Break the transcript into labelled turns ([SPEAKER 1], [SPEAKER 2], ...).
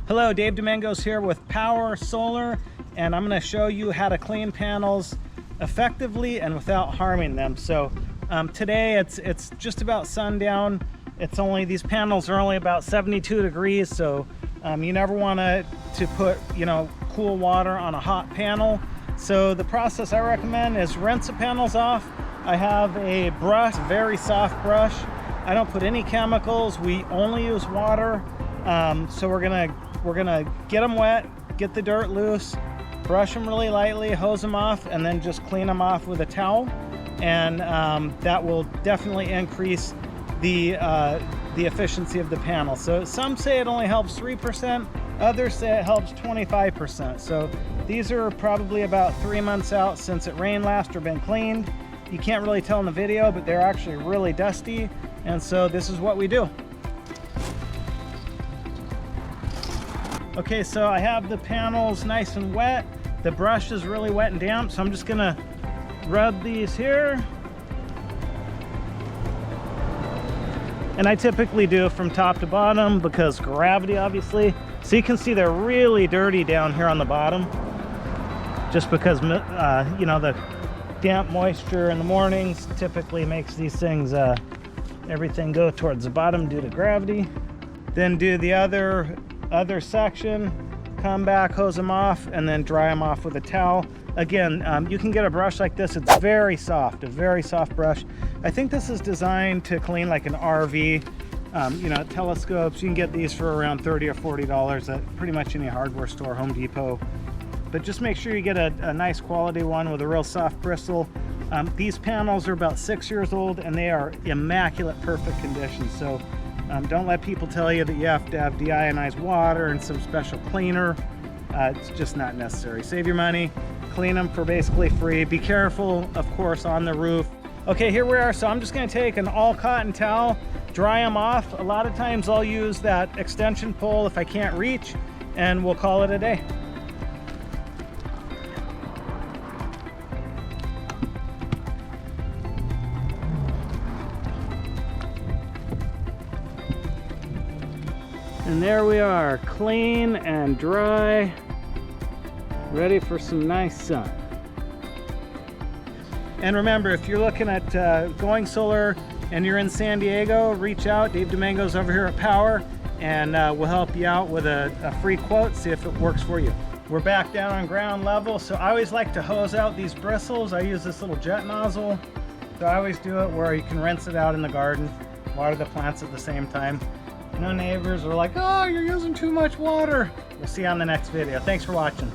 [SPEAKER 1] Hello, Dave Domingos here with Power Solar, and I'm going to show you how to clean panels effectively and without harming them. So today it's just about sundown. These panels are only about 72 degrees, so you never want to put cool water on a hot panel. So the process I recommend is rinse the panels off. I have a brush, very soft brush. I don't put any chemicals. We only use water. So we're gonna get them wet, get the dirt loose, brush them really lightly, hose them off, and then just clean them off with a towel. And that will definitely increase the efficiency of the panel. So some say it only helps 3%, others say it helps 25%. So these are probably about 3 months out since it rained last or been cleaned. You can't really tell in the video, but they're actually really dusty. And so this is what we do. Okay, so I have the panels nice and wet. The brush is really wet and damp, so I'm just gonna rub these here. And I typically do from top to bottom because gravity, obviously. So you can see they're really dirty down here on the bottom, just because the damp moisture in the mornings typically makes these things, everything go towards the bottom due to gravity. Then do the other section, come back, hose them off, and then dry them off with a towel. Again, you can get a brush like this. It's very soft, a very soft brush. I think this is designed to clean like an RV, telescopes. You can get these for around $30 or $40 at pretty much any hardware store, Home Depot. But just make sure you get a nice quality one with a real soft bristle. These panels are about 6 years old and they are immaculate, perfect condition. So don't let people tell you that you have to have deionized water and some special cleaner. It's just not necessary. Save your money, clean them for basically free. Be careful, of course, on the roof. Okay, here we are. So I'm just gonna take an all cotton towel, dry them off. A lot of times I'll use that extension pole if I can't reach, and we'll call it a day. And there we are, clean and dry, ready for some nice sun. And remember, if you're looking at going solar and you're in San Diego, reach out. Dave Domingos over here at Power, and we'll help you out with a free quote, see if it works for you. We're back down on ground level, so I always like to hose out these bristles. I use this little jet nozzle. So I always do it where you can rinse it out in the garden, water the plants at the same time. No neighbors are like, oh, you're using too much water. We'll see you on the next video. Thanks for watching.